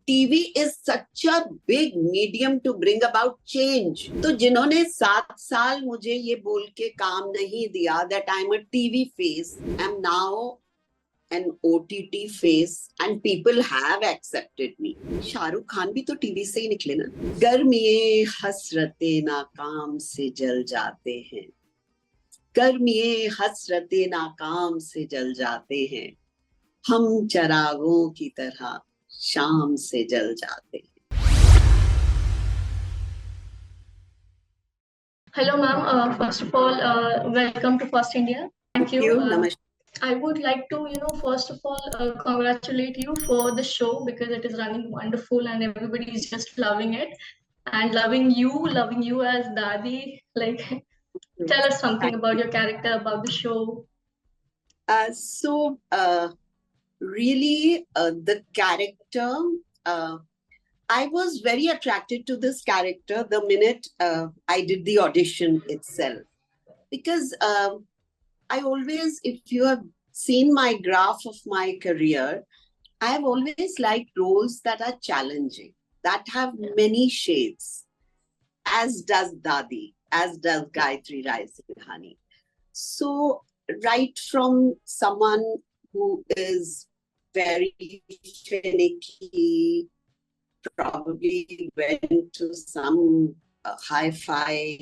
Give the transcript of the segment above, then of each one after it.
TV is such a big medium to bring about change. तो जिन्होंने 7 साल मुझे ये बोल के काम नहीं दिया that I am a TV face, I am now an OTT face and people have accepted me. Shahrukh Khan भी तो टीवी से ही निकले ना। गर्मिये हसरते नाकाम से जल जाते हैं, गर्मिये हसरते नाकाम से जल जाते हैं, हम चरागों की तरह शाम से जल जाते हैं। Hello, ma'am. First of all, welcome to First India. Thank you. नमस्कार। I would like to, first of all, congratulate you for the show because it is running wonderful and everybody is just loving it and loving you as Dadi. Like, tell us something about your character, about the show. Really, the character, I was very attracted to this character the minute I did the audition itself. Because I always, if you have seen my graph of my career, I have always liked roles that are challenging, that have many shades, as does Dadi, as does Gayatri Raisinghani. So, right from someone who is very finicky, probably went to some hi-fi,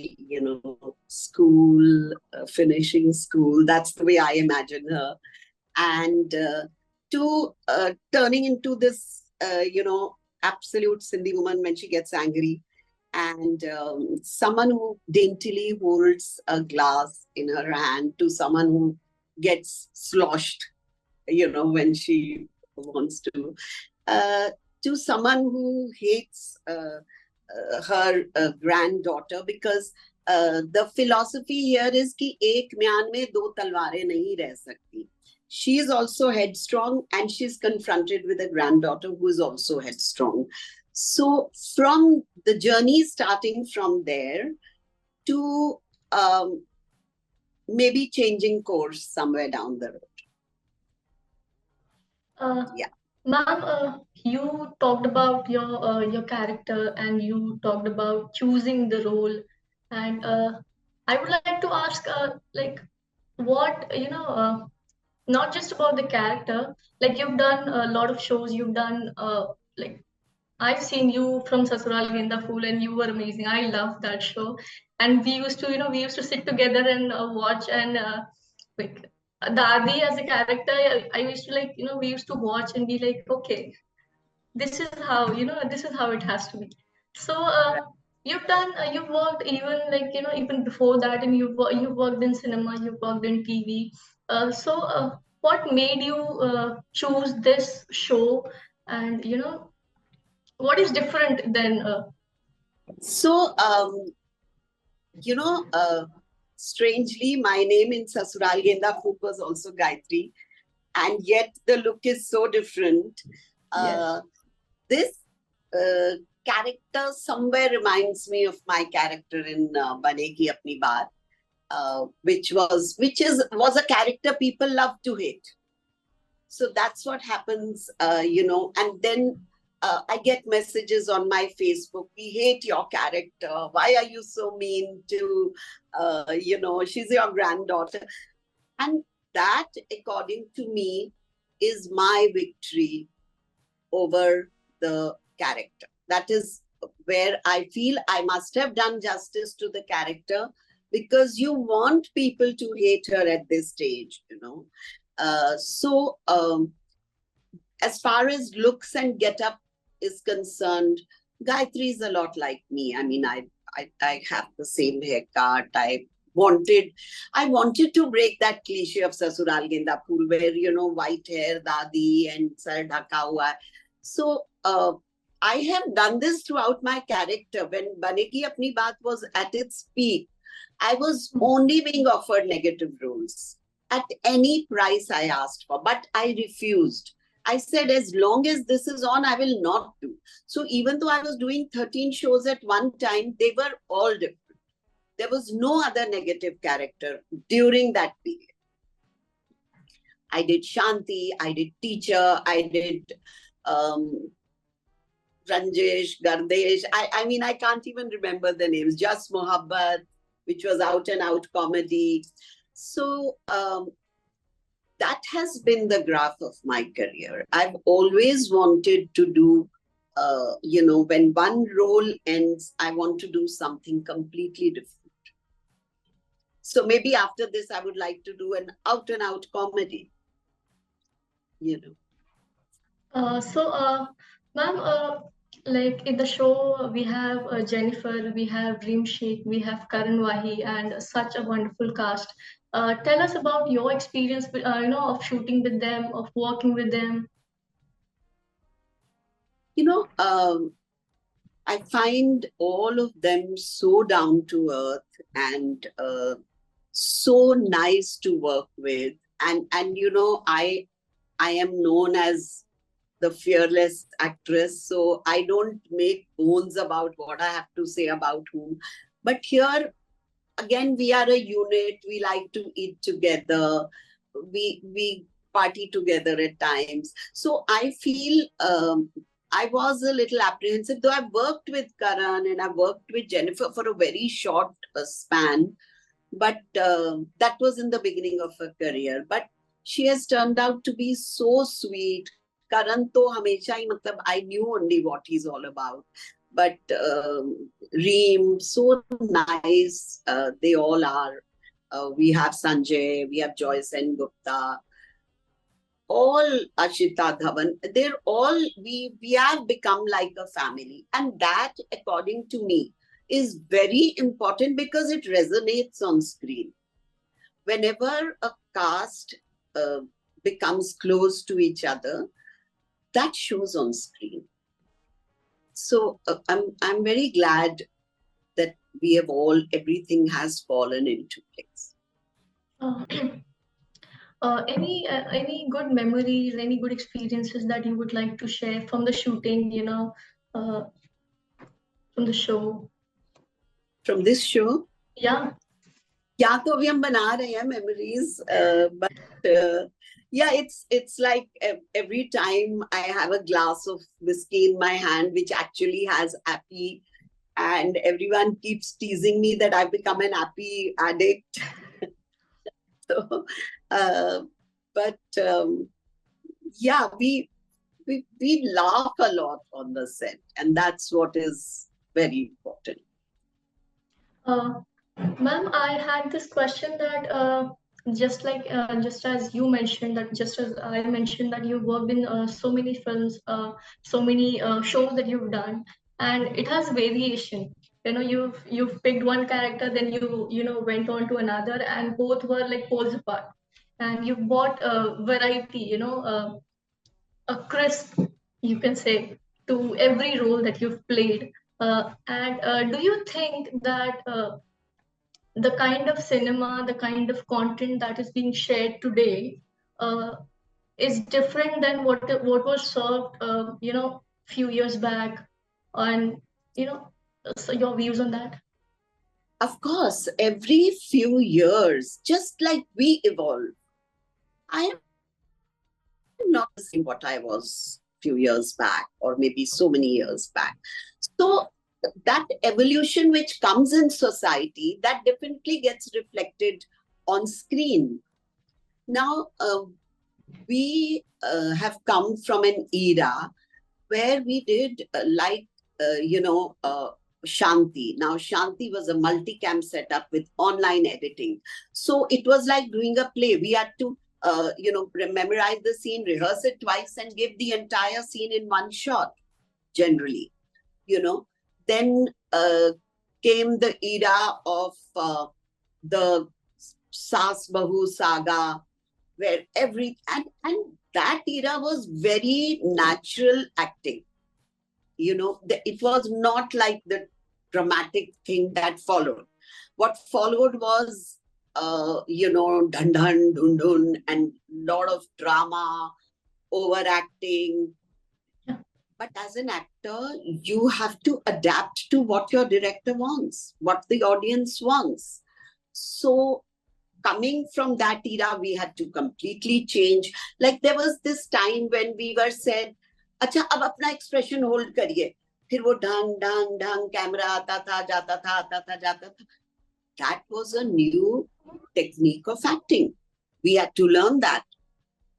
school, finishing school. That's the way I imagine her. And to turning into this, absolute Sindhi woman when she gets angry. And someone who daintily holds a glass in her hand to someone who gets sloshed, when she wants to someone who hates her granddaughter, because the philosophy here is कि एक म्यान में दो तलवारें नहीं रह सकती. She is also headstrong and she's confronted with a granddaughter who is also headstrong. So from the journey starting from there to maybe changing course somewhere down the road. Yeah. Ma'am, you talked about your character and you talked about choosing the role, and I would like to ask, like, what not just about the character. Like you've done a lot of shows. You've done like I've seen you from Sasural Genda Fool, and you were amazing. I love that show, and we used to sit together and watch and like Dadi as a character. I used to like we used to watch and be like, okay, this is how it has to be. So you've worked even like even before that, and you've worked in cinema, you've worked in TV. What made you choose this show, and what is different than So, strangely, my name in Sasural Genda Food was also Gayatri, and yet the look is so different. Yes. This character somewhere reminds me of my character in Banegi Apni Baat, which was a character people love to hate. So that's what happens, and then I get messages on my Facebook, we hate your character. Why are you so mean to, she's your granddaughter. And that, according to me, is my victory over the character. That is where I feel I must have done justice to the character, because you want people to hate her at this stage, as far as looks and get-up is concerned, Gayatri is a lot like me. I mean, I have the same haircut. I wanted to break that cliche of Sasural Genda Phool, where, white hair, dadi, and sar dhaka hua. So, I have done this throughout my character. When Banegi Apni Baat was at its peak, I was only being offered negative roles at any price I asked for, but I refused. I said, as long as this is on, I will not do. So even though I was doing 13 shows at one time, they were all different. There was no other negative character during that period. I did Shanti, I did teacher, I did Ranjesh, Gardesh. I mean, I can't even remember the names. Just Mohabbat, which was out and out comedy. So that has been the graph of my career. I've always wanted to do, when one role ends, I want to do something completely different. So maybe after this, I would like to do an out and out comedy, you know. So, ma'am, like in the show, we have Jennifer, we have Dream Sheikh, we have Karan Wahi, and such a wonderful cast. Tell us about your experience, of shooting with them, of working with them. You know, I find all of them so down to earth and so nice to work with. And I am known as the fearless actress, so I don't make bones about what I have to say about whom. But here again, we are a unit. We like to eat together. We party together at times. So I feel I was a little apprehensive, though I've worked with Karan and I've worked with Jennifer for a very short span. But that was in the beginning of her career. But she has turned out to be so sweet. Karan to hamesha hi, matlab, I knew only what he's all about. But Reem, so nice. They all are. We have Sanjay, we have Joyce and Gupta, all Ashita Dhawan. They're all, we have become like a family. And that, according to me, is very important because it resonates on screen. Whenever a cast uh, becomes close to each other, that shows on screen. So I'm very glad that we have all, everything has fallen into place. Uh, any good memories, any good experiences that you would like to share from the shooting, uh, from the show? From this show, Yeah. yeah, तो अभी हम बना रहे हैं memories, but yeah, it's like every time I have a glass of whiskey in my hand, which actually has appy, and everyone keeps teasing me that I've become an appy addict. So, uh, but yeah, we laugh a lot on the set, and that's what is very important. Uh, Ma'am, I had this question that just as you mentioned that just as I mentioned that you worked in so many films, so many shows that you've done, and it has variation. You've picked one character, then you went on to another, and both were like poles apart. And you've brought variety, a crisp, you can say, to every role that you've played. And do you think that the kind of cinema, the kind of content that is being shared today uh, is different than what was served, few years back, and you know, so your views on that? Of course, every few years, just like we evolve, I am not the same what I was few years back or maybe so many years back. So that evolution which comes in society, that definitely gets reflected on screen. Now, we have come from an era where we did Shanti. Now, Shanti was a multicam setup with online editing. So it was like doing a play. We had to, memorize the scene, rehearse it twice, and give the entire scene in one shot, generally. Then came the era of the Saas Bahu saga, where and that era was very natural acting. It was not like the dramatic thing that followed. What followed was, dhan dhan, dun dun, and lot of drama, overacting. Yeah. But as an actor, you have to adapt to what your director wants, what the audience wants. So coming from that era, we had to completely change. Like there was this time when we were said, अच्छा अब अपना expression hold करिए, फिर वो ढंग ढंग ढंग camera आता था जाता था आता था जाता था. That was a new technique of acting. We had to learn that.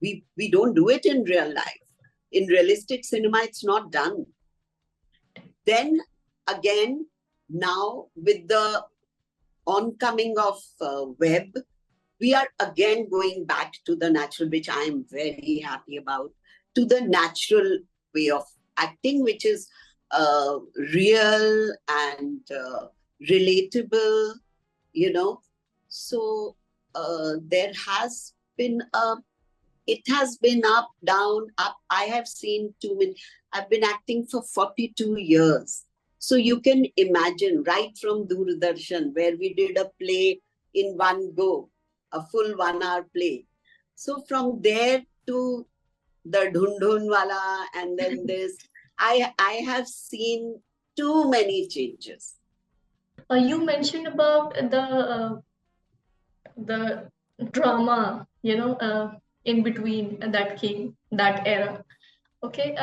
We don't do it in real life. In realistic cinema, it's not done. Then again, now with the oncoming of web, we are again going back to the natural, which I am very happy about, to the natural way of acting, which is real and relatable, you know. So there has been a, it has been up, down, up. I have seen too many. I've been acting for 42 years. So you can imagine right from Doordarshan, where we did a play in one go, a full 1 hour play. So from there to the Dhundhun Wala and then this, I have seen too many changes. You mentioned about the drama, in between that came that era. Okay,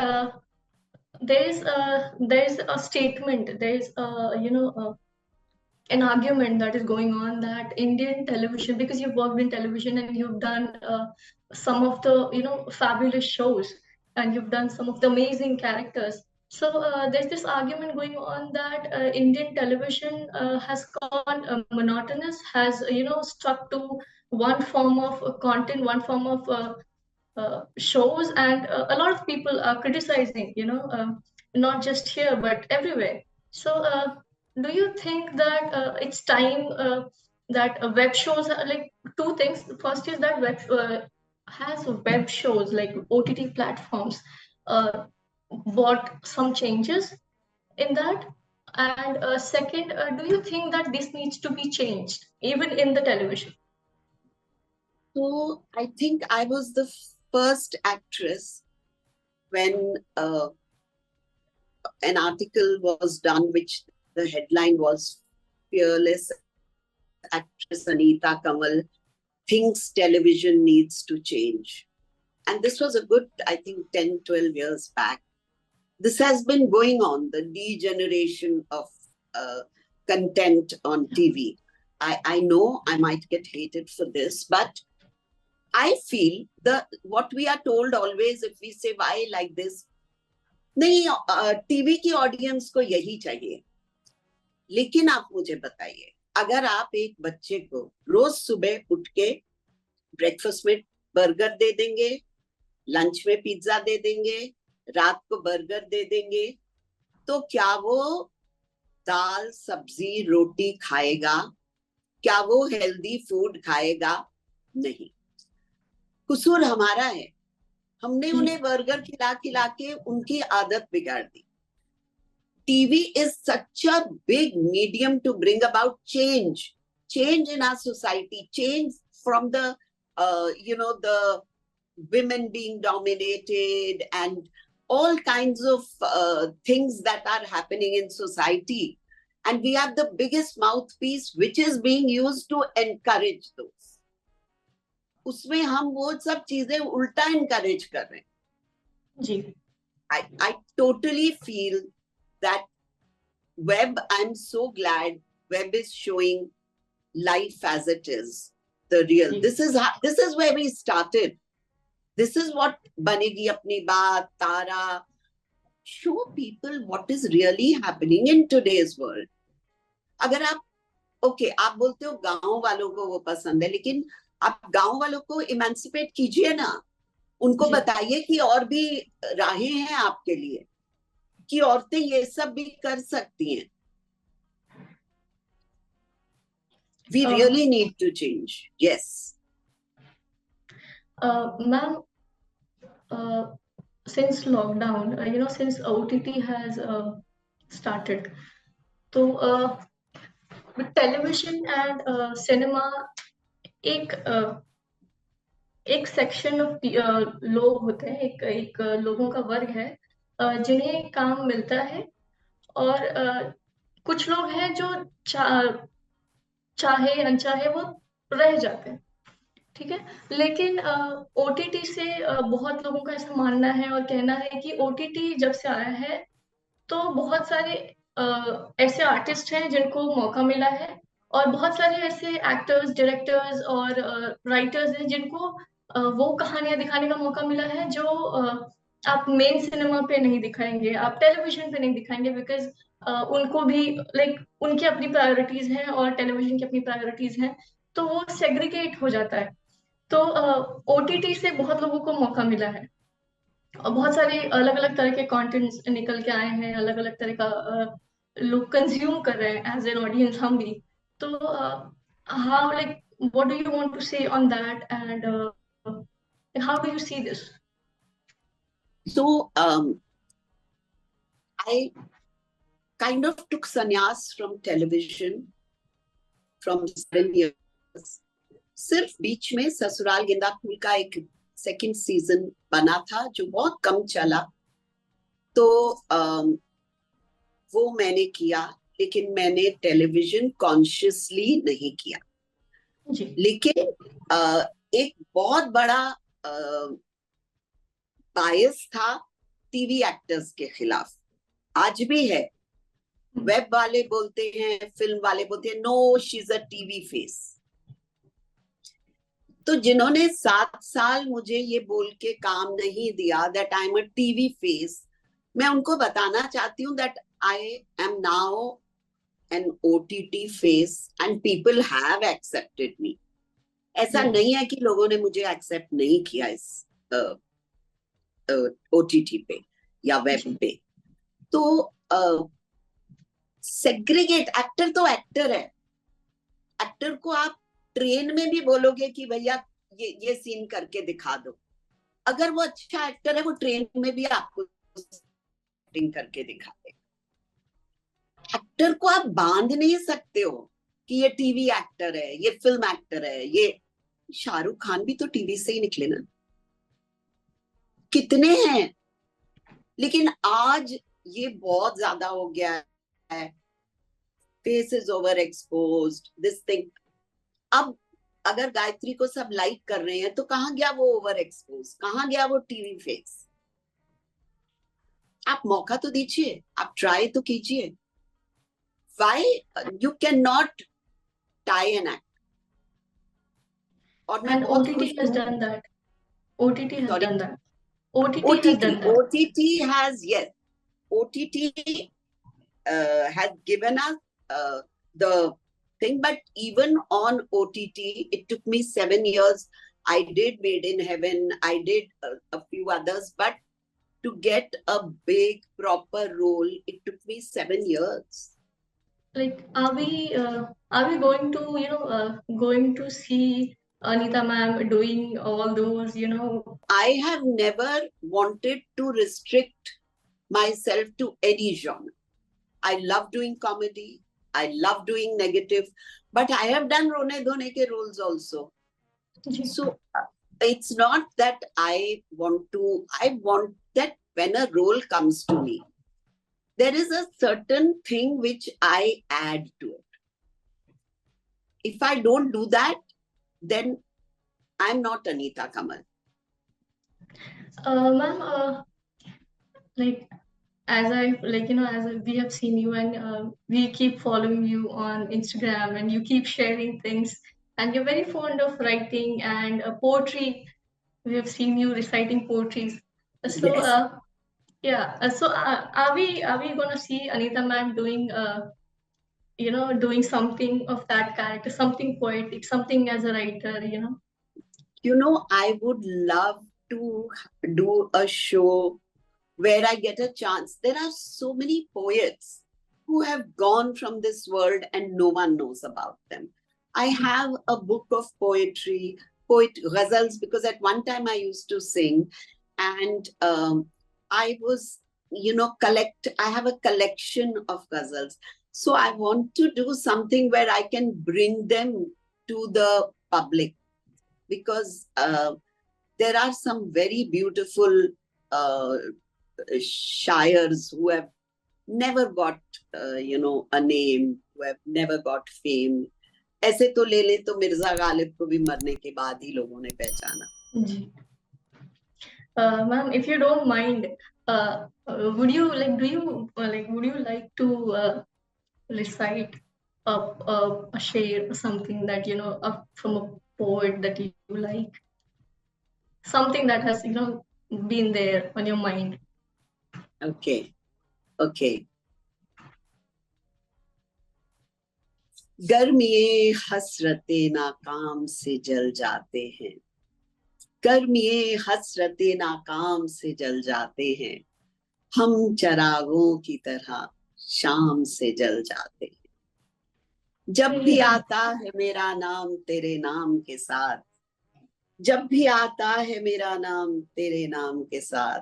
there's a statement, there's an argument that is going on that Indian television, because you've worked in television and you've done some of the fabulous shows, and you've done some of the amazing characters. So there's this argument going on that Indian television has gone monotonous, has stuck to one form of content, one form of shows, and a lot of people are criticizing, not just here but everywhere. So do you think that it's time that web shows are like two things? First is that web has web shows like OTT platforms brought some changes in that, and second, do you think that this needs to be changed even in the television? So I think I was the first actress when an article was done, which the headline was Fearless Actress Anita Kamal Thinks Television Needs to Change. And this was a good, I think, 10, 12 years back. This has been going on, the degeneration of uh, content on TV. I know I might get hated for this, but I feel the what we are told always, if we say why like this, नहीं TV की audience को यही चाहिए. लेकिन आप मुझे बताइए, अगर आप एक बच्चे को रोज सुबह उठ के ब्रेकफास्ट में बर्गर दे देंगे, लंच में पिज्जा दे देंगे, रात को बर्गर दे देंगे, तो क्या वो दाल सब्जी रोटी खाएगा? क्या वो हेल्दी फूड खाएगा? नहीं. कसूर हमारा है. हमने उन्हें बर्गर खिला खिला के उनकी आदत बिगाड़ दी. TV is such a big medium to bring about change in our society, change from the, the women being dominated and all kinds of things that are happening in society. And we have the biggest mouthpiece, which is being used to encourage those. उसमें हम वो सब चीजें उल्टा encourage कर रहे हैं. जी. I totally feel that web, I'm so glad web is showing life as it is, the real. This is where we started. This is what Banegi Apni Baat, Tara. Show people what is really happening in today's world. अगर आप okay आप बोलते हो गांव वालों को वो पसंद है, लेकिन आप गांव वालों को इमेंसिपेट कीजिए ना. उनको बताइए कि और भी राहें हैं आपके लिए, कि औरतें ये सब भी कर सकती हैं. We really need to change. Yes. Ma'am, since lockdown, since OTT has started, so with television and cinema, एक एक सेक्शन ऑफ लोग होते हैं, एक लोगों का वर्ग है जिन्हें काम मिलता है, और कुछ लोग हैं जो चाहे अनचाहे वो रह जाते हैं. ठीक है। लेकिन ओटीटी से बहुत लोगों का ऐसा मानना है और कहना है कि ओटीटी जब से आया है तो बहुत सारे ऐसे आर्टिस्ट हैं जिनको मौका मिला है, और बहुत सारे ऐसे एक्टर्स, डायरेक्टर्स और राइटर्स हैं जिनको वो कहानियां दिखाने का मौका मिला है जो आप मेन सिनेमा पे नहीं दिखाएंगे, आप टेलीविजन पे नहीं दिखाएंगे, बिकॉज उनको भी लाइक उनकी अपनी प्रायोरिटीज हैं और टेलीविजन की अपनी प्रायोरिटीज हैं, तो वो सेग्रीगेट हो जाता है। तो ओटीटी से बहुत लोगों को मौका मिला है और बहुत सारे अलग अलग तरह के कंटेंट्स निकल के आए हैं, अलग अलग तरह का लोग कंज्यूम कर रहे हैं एज एन ऑडियंस, हम भी। तो how like what do you want to say on that, and how do you see this? So I kind of took sannyas from television from 7 years. सिर्फ बीच में ससुराल गेंदा फूल का एक सेकंड सीजन बना था जो बहुत कम चला, तो वो मैंने किया, लेकिन मैंने टेलीविजन कॉन्शियसली नहीं किया। जी। लेकिन एक बहुत बड़ा बायस था टीवी एक्टर्स के खिलाफ, आज भी है। वेब वाले बोलते हैं, फिल्म वाले बोलते हैं, no she is a TV face. तो जिन्होंने 7 साल मुझे ये बोल के काम नहीं दिया that I am a TV face, मैं उनको बताना चाहती हूँ that I am now an OTT face and people have accepted मी। ऐसा नहीं है कि लोगों ने मुझे एक्सेप्ट नहीं किया इस ओटीटी पे या वेब पे। तो सेग्रीगेट, एक्टर तो एक्टर है। एक्टर को आप ट्रेन में भी बोलोगे कि भैया ये सीन करके दिखा दो, अगर वो अच्छा एक्टर है वो ट्रेन में भी आपको एक्टिंग करके दिखा दे। एक्टर को आप बांध नहीं सकते हो कि ये टीवी एक्टर है, ये फिल्म एक्टर है। ये शाहरुख खान भी तो टीवी से ही निकले ना, कितने हैं। लेकिन आज ये बहुत ज्यादा हो गया है, face is over exposed, this thing. अब अगर गायत्री को सब लाइक कर रहे हैं तो कहाँ गया वो ओवर एक्सपोज, कहाँ गया वो टीवी फेस? आप मौका तो दीजिए, आप ट्राई तो कीजिए। Why you cannot tie an act? और मैं And बहुत OTT खुश has हूँ। done that. OTT has sorry, done that. OTT has done OTT, that. OTT has, yes, OTT has given us the thing, but even on OTT, it took me 7 years. I did Made in Heaven, I did a few others, but to get a big proper role, it took me 7 years. Like, are we going to, going to see Anita ma'am doing all those, I have never wanted to restrict myself to any genre. I love doing comedy, I love doing negative, but I have done Rone Dhone ke roles also. So it's not that I want that when a role comes to me, there is a certain thing which I add to it. If I don't do that, then I'm not Anita Kamal. Ma'am, like, as we have seen you, and we keep following you on Instagram, and you keep sharing things, and you're very fond of writing and poetry. We have seen you reciting poetries. So, Yes. yeah. Are we gonna see Anita ma'am doing doing something of that character, something poetic, something as a writer? I would love to do a show where I get a chance. There are so many poets who have gone from this world and no one knows about them. I have a book of poetry, ghazals, because at one time I used to sing, and I was, I have a collection of ghazals. So I want to do something where I can bring them to the public, because there are some very beautiful uh, shires who have never got, a name, who have never got fame. ऐसे तो ले ले तो मिर्जा गालिब को भी मरने के बाद ही लोगों ने पहचाना। जी। Ma'am, if you don't mind, would you like, do you would you like to recite a share or something that, from a poet that you like, something that has, been there on your mind? Okay, okay. गर्मिए हसरते नाकाम से जल जाते हैं, गर्मिए हसरते नाकाम से जल जाते हैं, हम चरागों की तरह शाम से जल जाते हैं। जब भी आता है मेरा नाम तेरे नाम के साथ, जब भी आता है मेरा नाम तेरे नाम के साथ,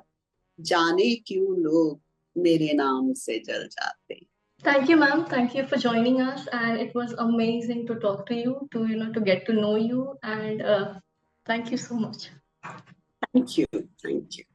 जाने क्यों लोग मेरे नाम से जल जाते हैं। Thank you, ma'am. Thank you for joining us, and it was amazing to talk to you, to get to know you, and thank you so much. Thank you, thank you.